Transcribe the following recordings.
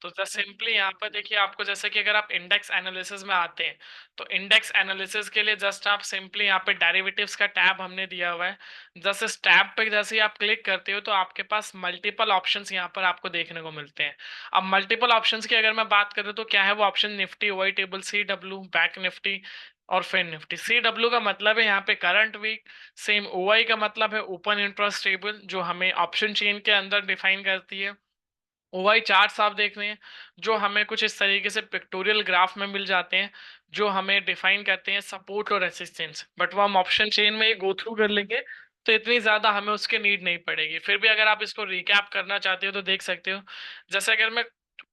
तो just simply यहाँ पर देखिए, आपको जैसे कि अगर आप इंडेक्स एनालिसिस में आते हैं, तो इंडेक्स एनालिसिस के लिए जस्ट आप सिंपली यहाँ पे डेरिवेटिव्स का टैब हमने दिया हुआ है। जस्ट इस टैब पे जैसे ही आप क्लिक करते हो, तो आपके पास मल्टीपल ऑप्शंस यहाँ पर आपको देखने को मिलते हैं। अब मल्टीपल ऑप्शंस की अगर मैं बात करूँ, तो क्या है वो option? Nifty, OI table, C W, bank Nifty और फिर निफ्टी। सी डब्ल्यू का मतलब है यहाँ पे करंट वीक। सेम ओआई का मतलब है ओपन इंटरेस्ट टेबल, जो हमें ऑप्शन चेन के अंदर डिफाइन करती है। ओवाई चार्ट्स आप देख रहे हैं, जो हमें कुछ इस तरीके से पिक्टोरियल ग्राफ में मिल जाते हैं, जो हमें डिफाइन करते हैं सपोर्ट और रेसिस्टेंस। बट वो हम ऑप्शन चेन में ही गो थ्रू कर लेंगे, तो इतनी ज्यादा हमें उसकी नीड नहीं पड़ेगी। फिर भी अगर आप इसको रिकैप करना चाहते हो तो देख सकते हो। जैसे अगर मैं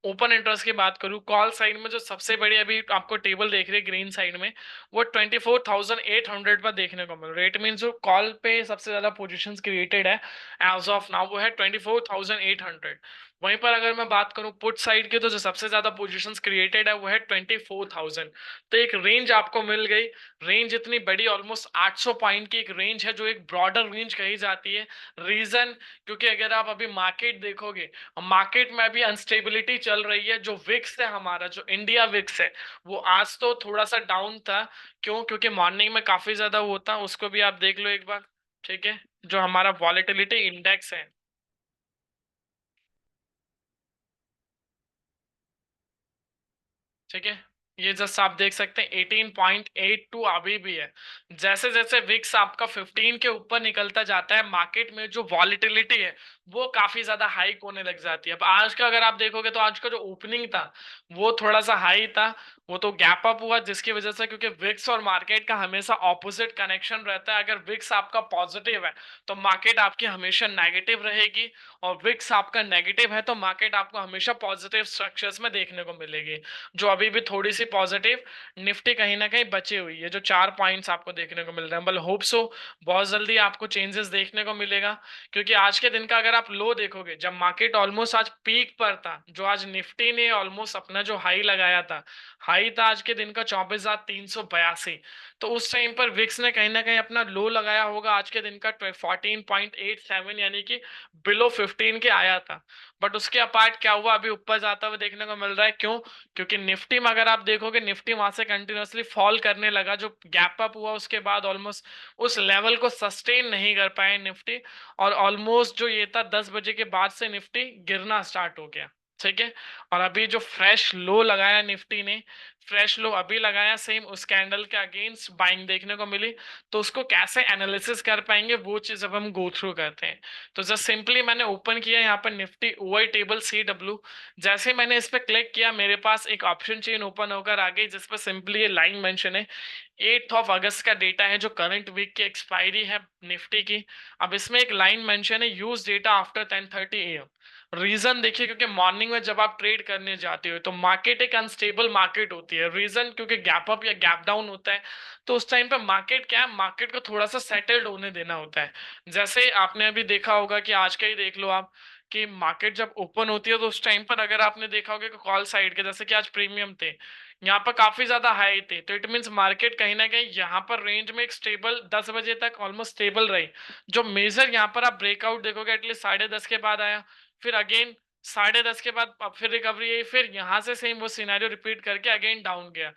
ओपन इंटरेस्ट की बात करूं, कॉल साइड में जो सबसे बड़ी अभी आपको टेबल देख रही है ग्रीन साइड में, वो 24,800 पर देखने को मिल रही है। इट मीन जो कॉल पे सबसे ज्यादा पोजीशंस क्रिएटेड है एज ऑफ नाउ, वो है 24,800। वहीं पर अगर मैं बात करूं पुट साइड की, तो जो सबसे ज्यादा पोजीशंस क्रिएटेड है वो है 24,000। तो एक रेंज आपको मिल गई। रेंज इतनी बड़ी, ऑलमोस्ट 800 पॉइंट की एक रेंज है, जो एक ब्रॉडर रेंज कही जाती है। रीजन, क्योंकि अगर आप अभी मार्केट देखोगे, मार्केट में अभी अनस्टेबिलिटी चल रही है। जो विक्स है हमारा, जो इंडिया विक्स है, वो आज तो थोड़ा सा डाउन था। क्यों? क्योंकि मॉर्निंग में काफी ज्यादा होता, उसको भी आप देख लो एक बार। ठीक है, जो हमारा वॉलेटिलिटी इंडेक्स है। ठीक है, ये जस्ट आप देख सकते हैं 18.82 अभी भी है। जैसे जैसे विक्स आपका 15 के ऊपर निकलता जाता है, मार्केट में जो वॉलेटिलिटी है वो काफी ज्यादा हाई होने लग जाती है। अब आज का अगर आप देखोगे, तो आज का जो ओपनिंग था वो थोड़ा सा हाई था। वो तो गैप अप हुआ, जिसकी वजह से, क्योंकि विक्स और मार्केट का हमेशा ऑपोजिट कनेक्शन रहता है। अगर विक्स आपका पॉजिटिव है, तो मार्केट आपकी हमेशा नेगेटिव रहेगी। और विक्स आपका नेगेटिव है, तो मार्केट आपको हमेशा पॉजिटिव स्ट्रक्चर्स में देखने को मिलेगी। जो अभी भी थोड़ी सी पॉजिटिव, निफ्टी कहीं ना कहीं बची हुई है। जो 4 पॉइंट्स आपको देखने को मिल रहे हैं, बल होप सो बहुत जल्दी आपको चेंजेस देखने को मिलेगा। क्योंकि आज के दिन का अगर आप लो देखोगे, जब मार्केट ऑलमोस्ट आज पीक पर था, जो आज निफ्टी ने ऑलमोस्ट अपना जो हाई लगाया था, हाई था आज के दिन का 24,382। तो उस टाइम पर विक्स ने कहीं ना कहीं अपना लो लगाया होगा आज के दिन का 14.87, यानी कि बिलो 15 के आया था। बट उसके अपार्ट क्या हुआ, अभी ऊपर जाता हुआ देखने को मिल रहा है। क्यों? क्योंकि निफ्टी में अगर आप देखोगे, निफ्टी वहां से कंटिन्यूअसली फॉल करने लगा। जो गैप अप हुआ उसके बाद ऑलमोस्ट उस लेवल को सस्टेन नहीं कर पाए निफ्टी। और ऑलमोस्ट जो ये था 10 बजे के बाद से निफ्टी गिरना स्टार्ट हो गया। ठीक है, और अभी जो फ्रेश लो लगाया निफ्टी ने, फ्रेश लो अभी लगाया, सेम उस कैंडल के अगेंस्ट बाइंग देखने को मिली। तो उसको कैसे एनालिसिस कर पाएंगे, वो चीज अब हम गो थ्रू करते हैं। तो जस्ट सिंपली मैंने ओपन किया यहाँ पर Nifty OI table C W. जैसे ही मैंने इस पर क्लिक किया, मेरे पास एक ऑप्शन चेन ओपन होकर आ गई, जिस पर सिंपली ये लाइन मेंशन है। 8 अगस्त का डेटा है, जो करंट वीक की एक्सपायरी है निफ्टी की। अब इसमें एक लाइन मेंशन है, use data after 10:30 AM। Reason देखिए, क्योंकि मॉर्निंग में जब आप ट्रेड करने जाते हो, तो मार्केट एक अनस्टेबल मार्केट होती है। रीजन, क्योंकि गैप अप या गैप डाउन होता है। तो उस टाइम पे मार्केट क्या है, मार्केट को थोड़ा सा सेटल्ड होने देना होता है। जैसे आपने अभी देखा होगा कि आज का ही देख लो आप, कि मार्केट जब ओपन होती है, तो उस टाइम पर अगर आपने देखा होगा कि कॉल साइड के, जैसे कि आज प्रीमियम थे, यहाँ पर काफी ज्यादा हाई थे। तो इट मीन्स मार्केट कहीं ना कहीं यहाँ पर रेंज में एक स्टेबल 10 बजे तक ऑलमोस्ट स्टेबल रही। जो मेजर यहाँ पर आप ब्रेकआउट देखोगे, एटलीस्ट 10:30 के बाद आया। फिर अगेन 10:30 के बाद अब फिर रिकवरी आई, फिर यहाँ से सेम वो सिनेरियो रिपीट करके अगेन डाउन गया।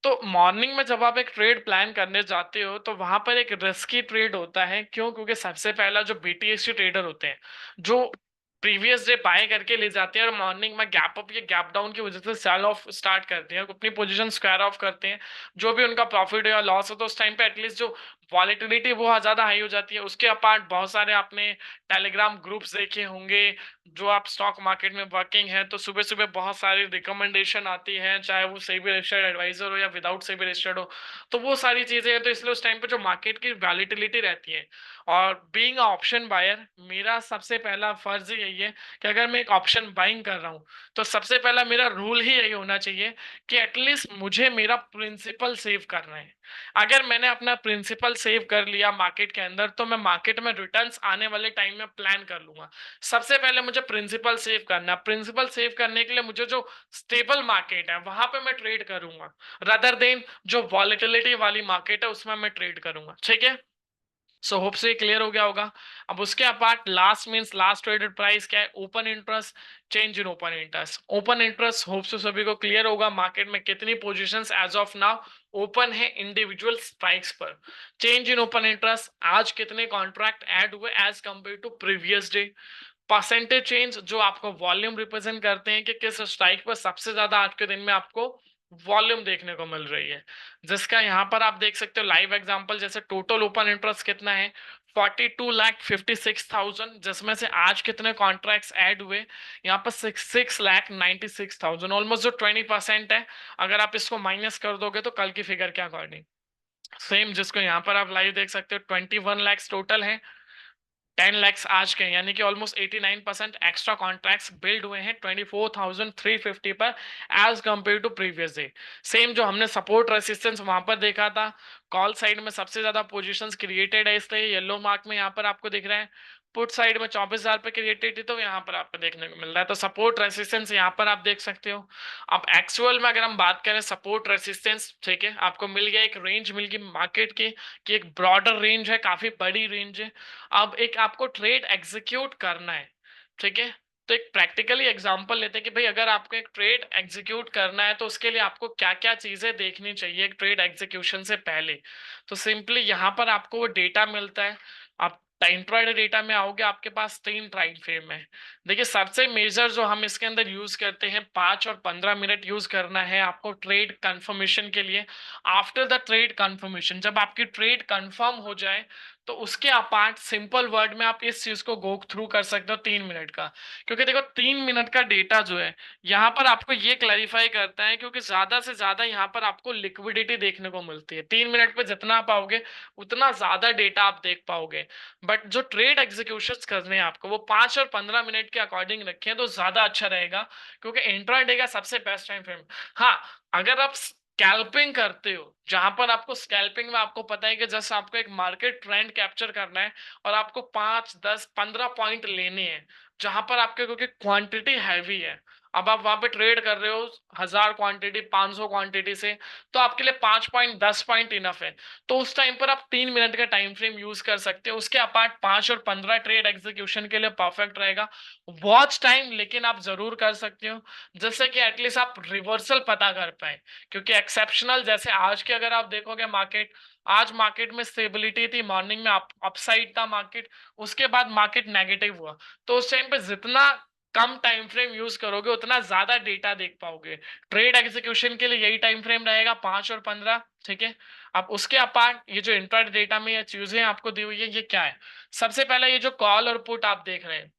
तो मॉर्निंग में जब आप एक ट्रेड प्लान करने जाते हो, तो वहां पर एक रिस्की ट्रेड होता है। क्यों? क्योंकि सबसे पहला जो बीटीएससी ट्रेडर होते हैं, जो प्रीवियस डे बाय करके ले जाते हैं, और मॉर्निंग में गैप अप या गैप डाउन की वजह से सेल ऑफ स्टार्ट करते हैं, अपनी पोजीशन स्क्वायर ऑफ करते हैं। जो भी उनका प्रॉफिट या लॉस हो, तो उस टाइम पे एटलीस्ट जो वॉलेटिलिटी वो ज्यादा हाई हो जाती है। उसके अपार्ट बहुत सारे आपने टेलीग्राम ग्रुप्स देखे होंगे। जो आप स्टॉक मार्केट में वर्किंग है, तो सुबह सुबह बहुत सारी रिकमेंडेशन आती है, चाहे वो सेबी रजिस्टर्ड एडवाइजर हो या विदाउट सेबी रजिस्टर्ड हो। तो वो सारी चीजें हैं, तो इसलिए उस टाइम पे जो मार्केट की वैलिडिटी रहती है, और बीइंग ऑप्शन बायर, मेरा सबसे पहला फर्ज यही है कि अगर मैं एक ऑप्शन बाइंग कर रहा हूं, तो सबसे पहला मेरा रूल ही यही होना चाहिए कि एटलीस्ट मुझे मेरा प्रिंसिपल सेव करना है। अगर मैंने अपना प्रिंसिपल सेव कर लिया मार्केट के अंदर, तो मैं मार्केट में रिटर्न्स आने वाले टाइम में प्लान कर लूंगा। सबसे पहले मुझे प्रिंसिपल सेव करना है। प्रिंसिपल सेव करने के लिए मुझे जो स्टेबल मार्केट है वहां पे मैं ट्रेड करूंगा, रदर देन जो वॉलेटिलिटी वाली मार्केट है उसमें मैं ट्रेड करूंगा। ठीक है, सो होप से क्लियर हो गया होगा। अब उसके apart last means last traded price क्या है, open interest, change in open interest. Open interest hope से सभी को क्लियर होगा, मार्केट में कितनी positions as of now open है इंडिविजुअल स्ट्राइक्स पर। चेंज इन ओपन इंटरेस्ट, आज कितने कॉन्ट्रैक्ट ऐड हुए as compared to previous day. Percentage change जो आपको वॉल्यूम रिप्रेजेंट करते हैं कि किस स्ट्राइक पर सबसे ज्यादा आज के दिन में आपको वॉल्यूम देखने को मिल रही है, जिसका यहाँ पर आप देख सकते हो लाइव एग्जांपल। जैसे टोटल ओपन इंटरेस्ट कितना है 42,56,000, जिसमें से आज कितने कॉन्ट्रैक्ट्स ऐड हुए यहाँ पर 6,96,000, ऑलमोस्ट जो 20% है। अगर आप इसको माइनस कर दोगे तो कल की फिगर के अकॉर्डिंग सेम, जिसको यहाँ पर आप लाइव देख सकते हो 21 lakhs टोटल है, 10 lakhs आज के हैं, यानी कि ऑलमोस्ट 89% एक्स्ट्रा कॉन्ट्रैक्ट्स बिल्ड हुए हैं 24,350 पर as compared to previous day. Same जो हमने सपोर्ट रेसिस्टेंस वहां पर देखा था, कॉल साइड में सबसे ज्यादा पोजीशंस क्रिएटेड है, इसलिए येलो मार्क में यहाँ पर आपको दिख रहा है। पुट साइड में 24,000 पे क्रिएटेड थी, तो यहाँ पर आपको देखने को मिल रहा है। तो सपोर्ट रेसिस्टेंस यहाँ पर आप देख सकते हो। अब एक्चुअल में अगर हम बात करें सपोर्ट रेसिस्टेंस, ठीक है, आपको मिल गया, एक रेंज मिल गई मार्केट की कि एक ब्रॉडर रेंज है, काफी बड़ी रेंज है। अब एक आपको ट्रेड एग्जीक्यूट करना है, ठीक है। तो एक प्रैक्टिकली एग्जांपल लेते हैं कि भाई अगर आपको एक ट्रेड एग्जीक्यूट करना है तो उसके लिए आपको क्या क्या चीजें देखनी चाहिए एक ट्रेड एग्जीक्यूशन से पहले। तो सिंपली यहाँ पर आपको वो डेटा मिलता है। आप इंट्राडे डेटा में आओगे, आपके पास 3 टाइम फ्रेम है। देखिए सबसे मेजर जो हम इसके अंदर यूज करते हैं 5 और 15 मिनट यूज करना है आपको ट्रेड कंफर्मेशन के लिए। आफ्टर द ट्रेड कंफर्मेशन, जब आपकी ट्रेड कंफर्म हो जाए तो उसके अपार्ट सिंपल वर्ड में आप इस चीज को गो थ्रू कर सकते हो 3 मिनट का। क्योंकि देखो 3 मिनट का डेटा जो है यहाँ पर आपको ये क्लैरिफाई करता है, क्योंकि ज्यादा से ज्यादा यहाँ पर आपको लिक्विडिटी देखने को मिलती है। 3 मिनट पे जितना पाओगे उतना ज्यादा डेटा आप देख पाओगे। बट जो ट्रेड एग्जीक्यूशन करने हैं आपको वो 5 और 15 मिनट के अकॉर्डिंग रखें तो ज्यादा अच्छा रहेगा, क्योंकि इंट्राडे का सबसे बेस्ट टाइम फ्रेम। हाँ, अगर आप स्कैल्पिंग करते हो, जहां पर आपको स्कैल्पिंग में आपको पता है कि जैसे आपको एक मार्केट ट्रेंड कैप्चर करना है और आपको 5, 10, 15 पॉइंट लेने हैं, जहां पर आपके क्योंकि क्वांटिटी हैवी है। अब आप वहां पे ट्रेड कर रहे हो 1,000 क्वांटिटी 500 क्वांटिटी से, तो आपके लिए 5 पॉइंट 10 पॉइंट इनफ है। तो उस टाइम पर आप 3 मिनट का टाइम फ्रेम यूज कर सकते हो। उसके अपार्ट 5 और 15 ट्रेड एग्जीक्यूशन के लिए परफेक्ट रहेगा। वॉच टाइम लेकिन आप जरूर कर सकते हो, जिससे कि एटलीस्ट आप रिवर्सल पता कर पाए। क्योंकि एक्सेप्शनल जैसे आज के अगर आप देखोगे मार्केट, आज मार्केट में स्टेबिलिटी थी, मॉर्निंग में अपसाइड था मार्केट, उसके बाद मार्केट नेगेटिव हुआ। तो उस टाइम पे जितना कम टाइम फ्रेम यूज करोगे उतना ज्यादा डेटा देख पाओगे। ट्रेड एग्जीक्यूशन के लिए यही टाइम फ्रेम रहेगा 5 और 15, ठीक है। अब उसके अपार्ट ये जो इंट्राडे डेटा में ये चीजें आपको दी हुई है, ये क्या है? सबसे पहले ये जो कॉल और पुट आप देख रहे हैं,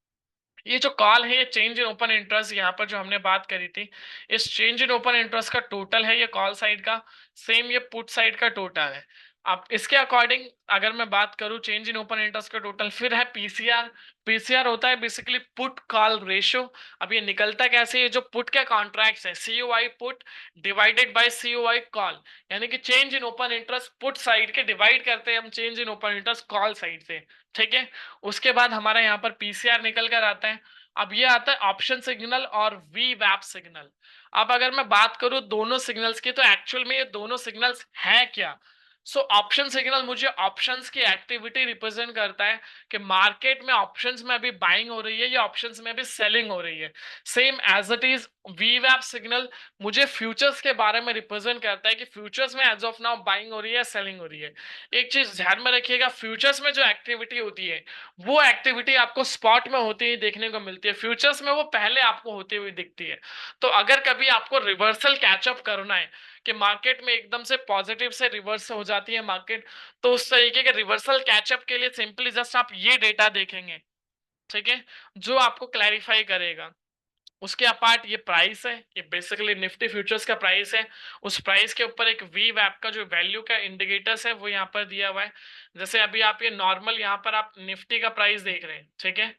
ये जो कॉल है ये चेंज इन ओपन इंटरेस्ट, यहाँ पर जो हमने बात करी थी, इस चेंज इन ओपन इंटरेस्ट का टोटल है ये कॉल साइड का, सेम ये पुट साइड का टोटल है। अब इसके अकॉर्डिंग अगर मैं बात करूं चेंज इन ओपन इंटरेस्ट का टोटल, फिर है पीसीआर। पीसीआर होता है बेसिकली पुट कॉल रेशियो। अब ये निकलता कैसे, ये जो पुट के कॉन्ट्रैक्ट्स है COI put divided by COI call, यानी कि change in open interest put side के डिवाइड करते हैं हम change in open interest call side से, ठीक है। उसके बाद हमारा यहाँ पर पीसीआर निकल कर आता है। अब ये आता है ऑप्शन सिग्नल और वी वैप सिग्नल। अब अगर मैं बात करूं दोनों सिग्नल्स की, तो एक्चुअल में ये दोनों सिग्नल्स हैं क्या? सो ऑप्शन सिग्नल मुझे ऑप्शंस की एक्टिविटी रिप्रेजेंट करता है कि मार्केट में ऑप्शंस में अभी बाइंग हो रही है या ऑप्शंस में अभी सेलिंग हो रही है। सेम एज इट इज वीवैप सिग्नल मुझे फ्यूचर्स के बारे में रिप्रेजेंट करता है कि फ्यूचर्स में एज ऑफ नाउ बाइंग हो रही है, सेलिंग हो रही है। एक चीज ध्यान में रखिएगा, फ्यूचर्स में जो एक्टिविटी होती है वो एक्टिविटी आपको स्पॉट में होती हुई देखने को मिलती है, फ्यूचर्स में वो पहले आपको होती हुई दिखती है। तो अगर कभी आपको रिवर्सल कैचअप करना है कि मार्केट में एकदम से पॉजिटिव से रिवर्स हो जाती है मार्केट, तो उस तरीके के रिवर्सल कैचअप के लिए सिंपली जस्ट आप ये डेटा देखेंगे, ठीक है, जो आपको क्लैरिफाई करेगा। उसके अपार्ट ये प्राइस है, ये बेसिकली निफ्टी फ्यूचर्स का प्राइस है। उस प्राइस के ऊपर एक वी वैप का जो वैल्यू का इंडिकेटर्स है वो यहाँ पर दिया हुआ है। जैसे अभी आप ये नॉर्मल यहाँ पर आप निफ्टी का प्राइस देख रहे हैं, ठीक है।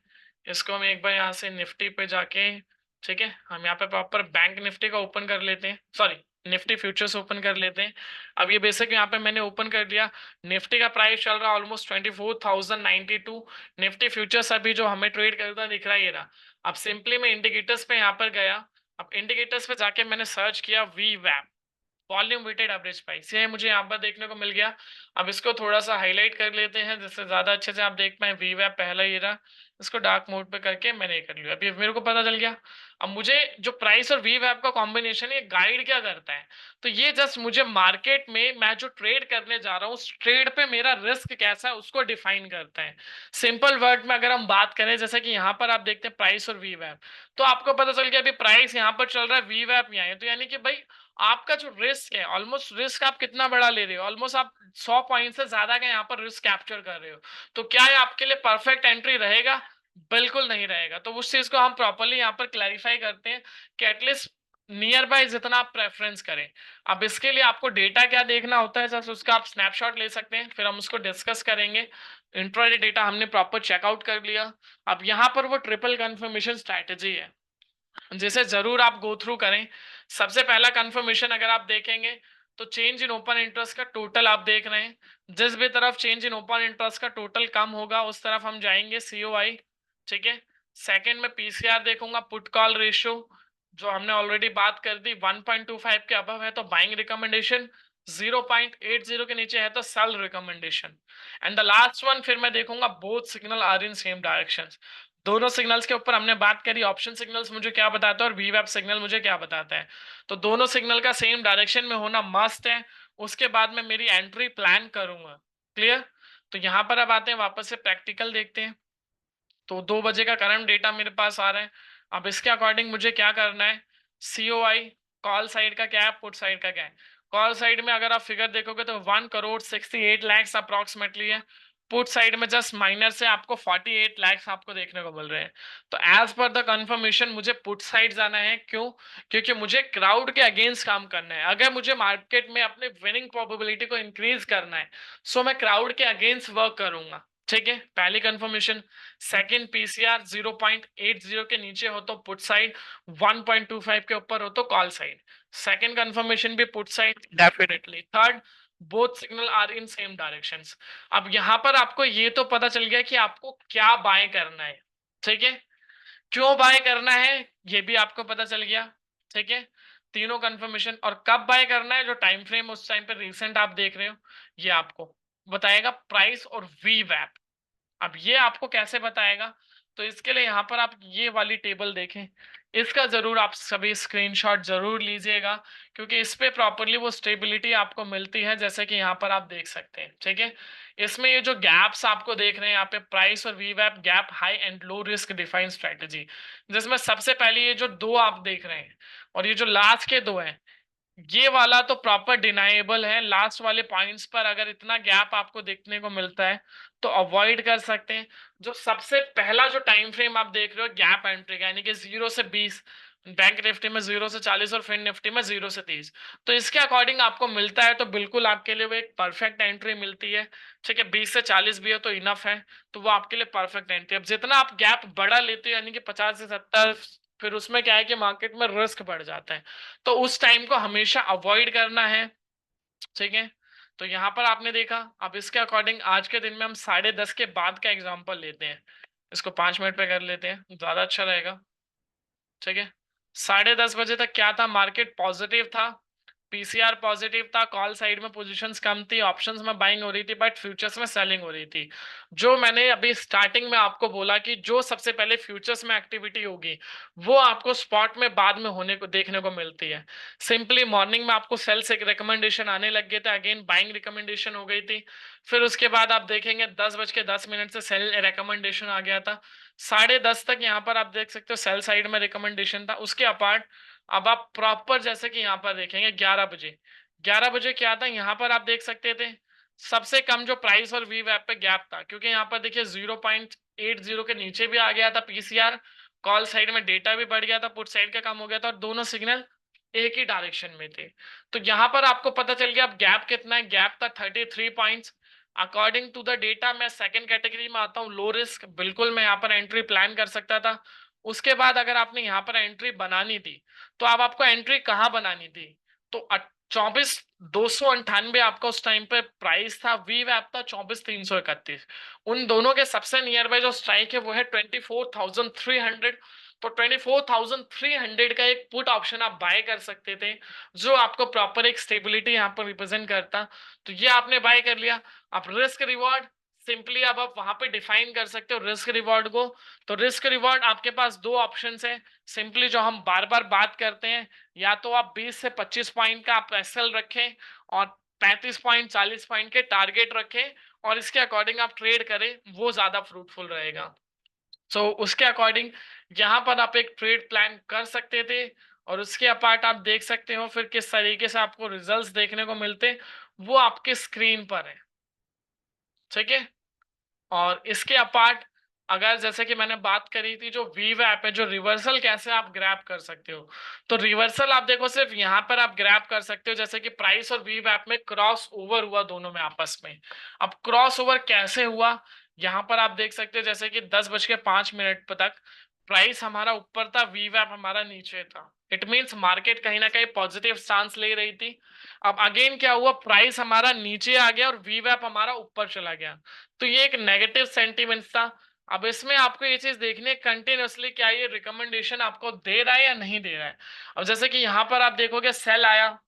इसको हम एक बार यहाँ से निफ्टी पे जाके, ठीक है, हम यहाँ पे प्रॉपर बैंक निफ्टी का ओपन कर लेते हैं, सॉरी निफ्टी फ्यूचर्स ओपन कर लेते हैं। अब ये बेसिक यहाँ पे मैंने ओपन कर लिया। निफ्टी का प्राइस चल रहा है ऑलमोस्ट 24,092। निफ्टी फ्यूचर्स अभी जो हमें ट्रेड करता दिख रहा है ये रहा। अब सिंपली मैं इंडिकेटर्स पे यहाँ पर गया। अब इंडिकेटर्स पे जाके मैंने सर्च किया वी वैप, वॉल्यूम वेटेड एवरेज प्राइस, ये मुझे यहाँ पर देखने को मिल गया। अब इसको थोड़ा सा हाईलाइट कर लेते हैं जिससे ज्यादा अच्छे से आप देख पाए। वीवैप पहला ये रहा, इसको डार्क मोड पे करके मैंने ये कर लिया, अभी मेरे को पता चल गया। अब मुझे जो प्राइस और वीवैप का कॉम्बिनेशन है, ये गाइड क्या करता है, तो ये जस्ट मुझे मार्केट में मैं जो ट्रेड करने जा रहा हूँ उस ट्रेड पे मेरा रिस्क कैसा है उसको डिफाइन करता है। सिंपल वर्ड में अगर हम बात करें, जैसे कि यहाँ पर आप देखते हैं प्राइस और वीवैप, तो आपको पता चल गया अभी प्राइस यहाँ पर चल रहा है, वीवैप यहाँ है, तो यानी कि भाई आपका जो रिस्क है, ऑलमोस्ट रिस्क आप कितना बड़ा ले रहे हो, ऑलमोस्ट आप 100 पॉइंट से ज्यादा का यहाँ पर रिस्क कैप्चर कर रहे हो। तो क्या है आपके लिए परफेक्ट एंट्री रहेगा? बिल्कुल नहीं रहेगा। तो उस चीज को हम प्रॉपरली यहाँ पर क्लैरिफाई करते हैं कि एटलीस्ट नियर बाय जितना आप प्रेफरेंस करें। अब इसके लिए आपको डेटा क्या देखना होता है, जस्ट उसका आप स्नैपशॉट ले सकते हैं, फिर हम उसको डिस्कस करेंगे। इंट्राडे डेटा हमने प्रॉपर चेकआउट कर लिया। अब यहाँ पर वो ट्रिपल कंफर्मेशन स्ट्रैटेजी है जिसे जरूर आप गो थ्रू करें। सबसे पहला कंफर्मेशन अगर आप देखेंगे तो चेंज इन ओपन इंटरेस्ट का टोटल आप देख रहे हैं, जिस भी तरफ चेंज इन ओपन इंटरेस्ट का टोटल कम होगा उस तरफ हम जाएंगे सीओआई। ठीक है। सेकंड में पीसीआर देखूंगा, पुट कॉल रेशियो, जो हमने ऑलरेडी बात कर दी, 1.25 के अबव है तो बाइंग रिकमेंडेशन, 0.80 के नीचे है तो sell recommendation. And the last one फिर मैं देखूंगा both signal are in same direction. दोनों सिग्नल्स के ऊपर हमने बात करी, ऑप्शन सिग्नल्स मुझे क्या बताता है और वीवैप सिग्नल मुझे क्या बताता है। तो दोनों सिग्नल का सेम डायरेक्शन में होना मस्ट है, उसके बाद मैं मेरी एंट्री प्लान करूंगा। क्लियर? तो यहां पर अब आते हैं वापस से प्रैक्टिकल देखते हैं। तो 2 बजे का करंट डेटा मेरे पास आ रहा है। अब इसके अकॉर्डिंग मुझे क्या करना है, सीओआई कॉल साइड का क्या है, पुट साइड का क्या है। कॉल साइड में अगर आप फिगर देखोगे तो 1,68,00,000 अप्रोक्सीमेटली है। पुट साइड में जस्ट माइनर से आपको 48 लाख आपको देखने को मिल रहे हैं। तो एज पर द कंफर्मेशन मुझे पुट साइड जाना है, क्यों? क्योंकि मुझे क्राउड के अगेंस्ट काम करना है। अगर मुझे मार्केट में अपने विनिंग प्रोबेबिलिटी को इंक्रीज करना है, सो मैं क्राउड के अगेंस्ट वर्क करूंगा। ठीक है, पहली कंफर्मेशन। सेकंड, पीसीआर 0.80 के नीचे हो तो पुट साइड, 1.25 के ऊपर हो तो कॉल साइड। सेकंड कंफर्मेशन भी put side definitely. Third, both signal are in same directions. अब यहां पर आपको ये तो पता चल गया कि आपको क्या बाय करना है। ठीक है, क्यों बाय करना है ये भी आपको पता चल गया। ठीक है, तीनों कंफर्मेशन। और कब बाय करना है, जो टाइम फ्रेम उस टाइम पे रिसेंट आप देख रहे हो, ये आपको बताएगा प्राइस और वी वैप। अब ये आपको कैसे बताएगा, तो इसके लिए यहाँ पर आप ये वाली टेबल देखें, इसका जरूर आप सभी स्क्रीनशॉट जरूर लीजिएगा, क्योंकि इस पे प्रॉपरली वो स्टेबिलिटी आपको मिलती है, जैसे कि यहाँ पर आप देख सकते हैं। ठीक है, इसमें ये जो गैप्स आपको देख रहे हैं यहाँ पे, प्राइस और वीवैप gap high and low risk define strategy, जिसमें सबसे पहले ये जो दो आप देख रहे हैं और ये जो लास्ट के दो हैं, ये वाला तो प्रॉपर डिनाइबल है। लास्ट वाले पॉइंट्स पर अगर इतना गैप आपको देखने को मिलता है तो अवॉइड कर सकते हैं। जो सबसे पहला जो टाइम फ्रेम आप देख रहे हो गैप एंट्री का, यानी कि 0 से 20, बैंक निफ्टी में 0 से 40 और फिर निफ्टी में 0 से 30, तो इसके अकॉर्डिंग आपको मिलता है तो बिल्कुल आपके लिए वो एक परफेक्ट एंट्री मिलती है। ठीक है, 20 से 40 भी हो तो इनफ है, तो वो आपके लिए परफेक्ट एंट्री। अब जितना आप गैप बड़ा लेते हो, यानी कि 50 से 70, फिर उसमें क्या है कि मार्केट में रिस्क बढ़ जाता है, तो उस टाइम को हमेशा अवॉइड करना है। ठीक है, तो यहां पर आपने देखा। अब इसके अकॉर्डिंग आज के दिन में हम 10:30 के बाद का एग्जांपल लेते हैं, इसको 5 मिनट पे कर लेते हैं, ज्यादा अच्छा रहेगा। ठीक है, 10:30 बजे तक क्या था, मार्केट पॉजिटिव था, पीसीआर पॉजिटिव था, कॉल साइड में पोजीशंस कम थी, ऑप्शंस में बाइंग हो रही थी, बट फ्यूचर्स में सेलिंग हो रही थी। जो मैंने अभी स्टार्टिंग में आपको बोला कि जो सबसे पहले फ्यूचर्स में एक्टिविटी होगी वो आपको स्पॉट में बाद में होने को देखने को मिलती है। सिंपली मॉर्निंग में आपको सेल से रिकमेंडेशन आने लग गए थे, अगेन बाइंग रिकमेंडेशन हो गई थी। फिर उसके बाद आप देखेंगे 10:10 से सेल रिकमेंडेशन आ गया था। 10:30 तक यहाँ पर आप देख सकते हो सेल साइड में रिकमेंडेशन था। उसके अपार्ट अब आप प्रॉपर जैसे कि यहाँ पर देखेंगे 11 बजे, 11 बजे क्या था यहाँ पर आप देख सकते थे, सबसे कम जो प्राइस और वी वैप पे गैप था, क्योंकि यहाँ पर देखिए 0.80 के नीचे भी आ गया था पीसीआर, कॉल साइड में डेटा भी बढ़ गया था, पुट साइड का कम हो गया था, और दोनों सिग्नल एक ही डायरेक्शन में थे। तो यहाँ पर आपको पता चल गया अब गैप कितना है, गैप था 33 points. According to the data मैं सेकंड कैटेगरी में आता हूँ, लो रिस्क, बिल्कुल मैं यहाँ पर एंट्री प्लान कर सकता था। उसके बाद अगर आपने यहाँ पर एंट्री बनानी थी, तो अब आपको एंट्री कहाँ बनानी थी, तो 24,298 आपका उस टाइम पे प्राइस था, वी वैप था 24,331। उन दोनों के सबसे नियर बाय जो स्ट्राइक है वो है 24,300। तो 24,300 का एक पुट ऑप्शन आप बाय कर सकते थे, जो आपको प्रॉपर एक स्टेबिलिटी यहाँ पर रिप्रेजेंट करता। तो ये आपने बाय कर लिया। आप रिस्क रिवॉर्ड सिंपली अब आप वहां पे डिफाइन कर सकते हो रिस्क रिवॉर्ड को। तो रिस्क रिवॉर्ड आपके पास दो ऑप्शंस है सिंपली, जो हम बार बार बात करते हैं। या तो आप 20 से 25 पॉइंट का आप एसएल रखें और 35 पॉइंट 40 पॉइंट के टारगेट रखें, और इसके अकॉर्डिंग आप ट्रेड करें, वो ज्यादा फ्रूटफुल रहेगा। सो उसके अकॉर्डिंग यहाँ पर आप एक ट्रेड प्लान कर सकते थे। और उसके अपार्ट आप देख सकते हो फिर किस तरीके से आपको रिजल्ट्स देखने को मिलते, वो आपके स्क्रीन पर है। ठीक है। और इसके अपार्ट अगर जैसे कि मैंने बात करी थी जो वीव ऐप है, जो रिवर्सल कैसे आप ग्रैब कर सकते हो, तो रिवर्सल आप देखो सिर्फ यहाँ पर आप ग्रैब कर सकते हो जैसे कि प्राइस और वीव ऐप में क्रॉस ओवर हुआ दोनों में आपस में। अब क्रॉस ओवर कैसे हुआ, यहाँ पर आप देख सकते हो जैसे कि 10:05 तक प्राइस हमारा ऊपर था, वीव ऐप हमारा नीचे था। इट मीन्स मार्केट कहीं ना कहीं पॉजिटिव स्टांस ले रही थी। अब अगेन क्या हुआ, प्राइस हमारा नीचे आ गया और वीव ऐप हमारा ऊपर चला गया। तो ये एक नेगेटिव सेंटीमेंट था। अब इसमें आपको ये चीज देखनी है कंटिन्यूअसली क्या ये रिकमेंडेशन आपको दे रहा है या नहीं दे रहा है। अब जैसे कि यहाँ पर आप देखोगे सेल आया,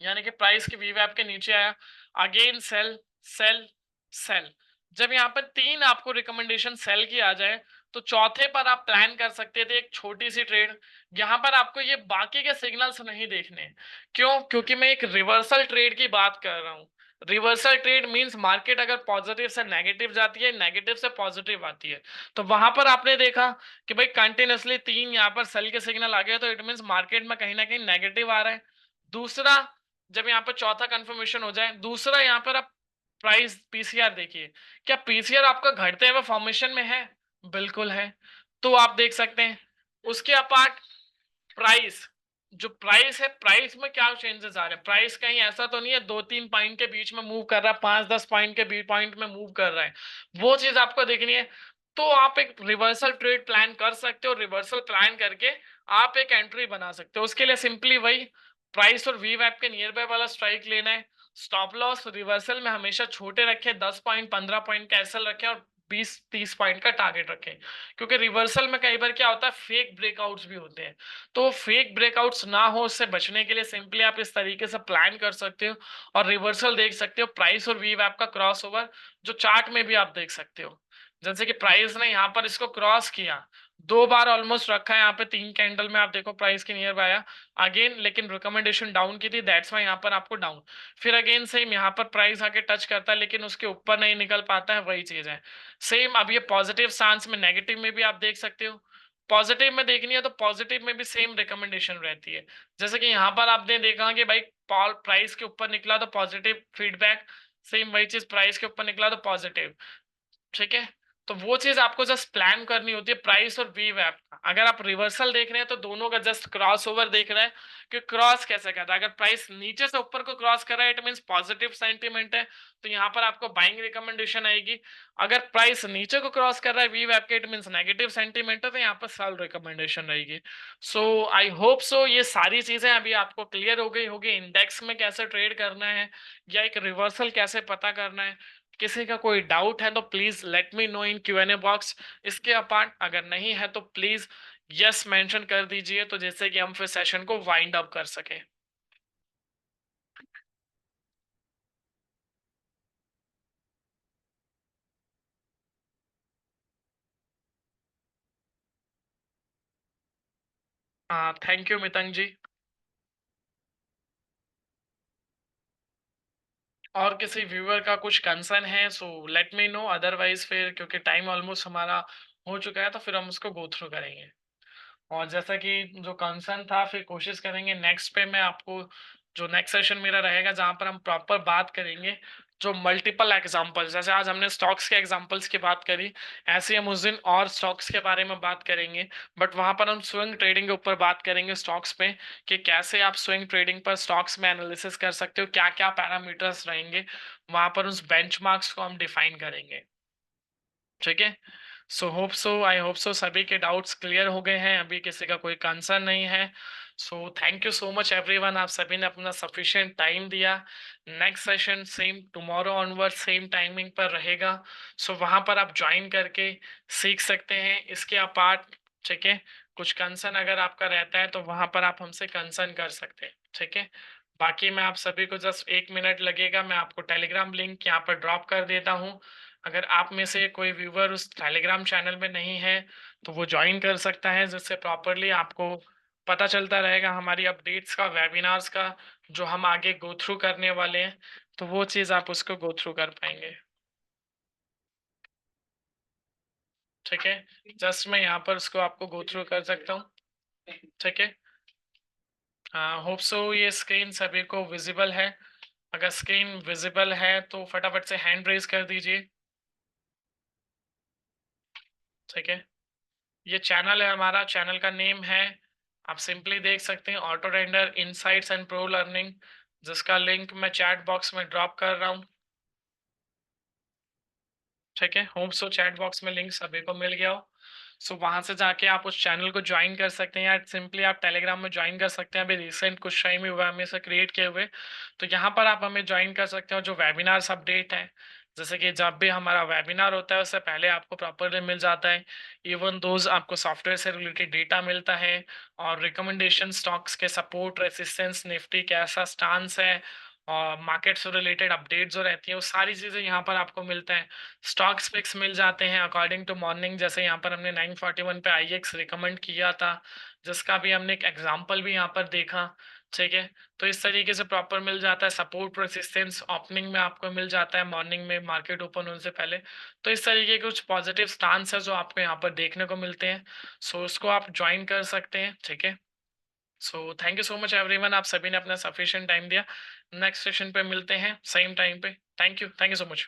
यानी कि प्राइस की वीवैप के नीचे आया, अगेन सेल, सेल, सेल। जब यहाँ पर तीन आपको रिकमेंडेशन सेल की आ जाए, तो चौथे पर आप प्लान कर सकते थे एक छोटी सी ट्रेड। यहाँ पर आपको ये बाकी के सिग्नल्स नहीं देखने। क्यों? क्योंकि मैं एक रिवर्सल ट्रेड की बात कर रहा हूँ। रिवर्सल ट्रेड मींस मार्केट अगर पॉजिटिव से नेगेटिव जाती है, नेगेटिव से पॉजिटिव आती है। तो वहां पर आपने देखा कि भाई कंटिन्यूअसली तीन यहाँ पर सेल के सिग्नल आ गए, तो इट मींस मार्केट में कहीं ना कहीं नेगेटिव आ रहा है। दूसरा, जब यहाँ पर चौथा कंफर्मेशन हो जाए, दूसरा यहाँ पर आप प्राइस पीसीआर देखिए। क्या पीसीआर आपका घटते हुए फॉर्मेशन में है? बिल्कुल है। तो आप देख सकते हैं। उसके अपार्ट प्राइस, जो प्राइस है, प्राइस में क्या चेंजेस आ रहे हैं? प्राइस कहीं ऐसा तो नहीं है 2-3 पॉइंट के बीच में मूव कर रहा है, 5-10 पॉइंट के बीच पॉइंट में मूव कर रहा है, वो चीज आपको देखनी है। तो आप एक रिवर्सल ट्रेड प्लान कर सकते हो। रिवर्सल प्लान करके आप एक एंट्री बना सकते हो। उसके लिए सिंपली वही प्राइस और वी वैप के नियर बाय वाला स्ट्राइक लेना है। स्टॉप लॉस रिवर्सल में हमेशा छोटे रखे, 10 पॉइंट 15 पॉइंट का एसएल रखे और 20-30 पॉइंट का टारगेट रखें। क्योंकि रिवर्सल में कई बार क्या होता है, फेक ब्रेकआउट्स भी होते हैं। तो फेक ब्रेकआउट्स ना हो, उससे बचने के लिए सिंपली आप इस तरीके से प्लान कर सकते हो और रिवर्सल देख सकते हो। प्राइस और वी वैप का क्रॉस ओवर जो चार्ट में भी आप देख सकते हो, जैसे कि प्राइस ने यहाँ पर इसको क्रॉस किया, 2 बार ऑलमोस्ट रखा है, यहाँ पे 3 कैंडल में आप देखो प्राइस के नियर बाय आया अगेन, लेकिन रिकमेंडेशन डाउन की थी, दैट्स वाई यहाँ पर आपको डाउन। फिर अगेन सेम यहाँ पर प्राइस आके टच करता है लेकिन उसके ऊपर नहीं निकल पाता है, वही चीज है। सेम अब ये पॉजिटिव स्टांस में, नेगेटिव में भी आप देख सकते हो। पॉजिटिव में देखनी है तो पॉजिटिव में भी सेम रिकमेंडेशन रहती है। जैसे कि यहाँ पर आपने देखा कि भाई पॉल प्राइस के ऊपर निकला तो पॉजिटिव फीडबैक, सेम वही चीज प्राइस के ऊपर निकला तो पॉजिटिव। ठीक है। तो वो चीज आपको जस्ट प्लान करनी होती है प्राइस और वी वैप का। अगर आप रिवर्सल देख रहे हैं तो दोनों का जस्ट क्रॉस ओवर देख रहे हैं कि क्रॉस कैसे कर रहा है। अगर प्राइस नीचे से ऊपर को क्रॉस कर रहा है, इट मींस पॉजिटिव सेंटीमेंट है, तो यहाँ पर आपको बाइंग रिकमेंडेशन आएगी। अगर प्राइस नीचे को क्रॉस कर रहा है वी वैप के, इट मींस नेगेटिव सेंटीमेंट है, तो यहाँ पर सेल रिकमेंडेशन रहेगी। सो आई होप सो ये सारी चीजें अभी आपको क्लियर हो गई होगी। इंडेक्स में कैसे ट्रेड करना है या एक रिवर्सल कैसे पता करना है। किसी का कोई डाउट है तो please let me know in Q&A box. इसके अपार्ट अगर नहीं है तो प्लीज यस मेंशन कर दीजिए, तो जैसे कि हम फिर सेशन को वाइंड अप कर सके। थैंक यू मितंग जी। और किसी व्यूअर का कुछ कंसर्न है so let me know, otherwise फिर क्योंकि टाइम ऑलमोस्ट हमारा हो चुका है तो फिर हम उसको गो थ्रू करेंगे। और जैसा कि जो कंसर्न था, फिर कोशिश करेंगे नेक्स्ट पे मैं आपको, जो नेक्स्ट सेशन मेरा रहेगा जहां पर हम प्रॉपर बात करेंगे जो मल्टीपल एग्जांपल्स, जैसे आज हमने स्टॉक्स के एग्जांपल्स की बात करी, ऐसे ही हम उस दिन और स्टॉक्स के बारे में बात करेंगे। बट वहां पर हम स्विंग ट्रेडिंग के ऊपर बात करेंगे स्टॉक्स पे, कि कैसे आप स्विंग ट्रेडिंग पर स्टॉक्स में एनालिसिस कर सकते हो, क्या क्या पैरामीटर्स रहेंगे वहां पर, उस बेंचमार्क्स को हम डिफाइन करेंगे। ठीक है। आई होप सो सभी के डाउट्स क्लियर हो गए हैं, अभी किसी का कोई कंसर्न नहीं है। So thank you so much everyone, आप सभी ने अपना सफिशिएंट टाइम दिया। Next session same tomorrow onward same timing पर रहेगा। वहां पर आप ज्वाइन करके सीख सकते हैं। इसके अपार्ट ठीक है? कुछ कंसर्न अगर आपका रहता है तो वहाँ पर आप हमसे कंसर्न कर सकते हैं, ठीक है? बाकी मैं आप सभी को जस्ट 1 मिनट लगेगा, मैं आपको टेलीग्राम लिंक यहाँ पर ड्रॉप कर देता हूँ। अगर आप में से कोई व्यूअर उस टेलीग्राम चैनल में नहीं है, तो वो जॉइन कर सकता है, जिससे प्रॉपर्ली आपको पता चलता रहेगा हमारी अपडेट्स का, वेबिनार्स का, जो हम आगे गो थ्रू करने वाले हैं, तो वो चीज़ आप उसको गो थ्रू कर पाएँगे। ठीक है? जस्ट मैं यहाँ पर उसको आपको गो थ्रू कर सकता हूँ, ठीक है? होप सो ये स्क्रीन सभी को विजिबल है। अगर स्क्रीन विजिबल है तो फटाफट से हैंड रेज कर दीजिए, ठीक है? ये चैनल है हमारा, चैनल का नेम है, आप सिंपली देख सकते हैं, auto render insights and pro learning, जिसका लिंक मैं चैट बॉक्स में ड्रॉप कर रहा हूँ, ठीक है? होप सो चैट बॉक्स में लिंक सभी को मिल गया हो। सो वहां से जाके आप उस चैनल को ज्वाइन कर सकते हैं, या सिंपली आप टेलीग्राम में ज्वाइन कर सकते हैं। अभी रिसेंट कुछ टाइम ही हुआ है हमें इसे क्रिएट किए हुए, तो यहाँ पर आप हमें ज्वाइन कर सकते हो। जो वेबिनार्स अपडेट है, जैसे कि जब भी हमारा वेबिनार होता है उससे पहले आपको प्रॉपरली मिल जाता है। इवन दोज आपको सॉफ्टवेयर से रिलेटेड डेटा मिलता है, और रिकमेंडेशन, स्टॉक्स के सपोर्ट, रेसिस्टेंस, निफ्टी कैसा स्टांस है, और मार्केट से रिलेटेड अपडेट जो रहती है, वो सारी चीज़ें यहाँ पर आपको मिलता है। स्टॉक स्पेक्स मिल जाते हैं अकॉर्डिंग टू मॉर्निंग, जैसे यहाँ पर हमने 941 पे आईएक्स रिकमेंड किया था, जिसका भी हमने एक एग्जांपल भी यहाँ पर देखा, ठीक है? तो इस तरीके से प्रॉपर मिल जाता है। सपोर्ट रेसिस्टेंस ओपनिंग में आपको मिल जाता है, मॉर्निंग में मार्केट ओपन होने से पहले। तो इस तरीके के कुछ पॉजिटिव स्टांस है जो आपको यहाँ पर देखने को मिलते हैं। सो उसको आप ज्वाइन कर सकते हैं, ठीक है? So thank you so much everyone, आप सभी ने अपना सफिशिएंट टाइम दिया। नेक्स्ट सेशन पे मिलते हैं सेम टाइम पे। Thank you so much.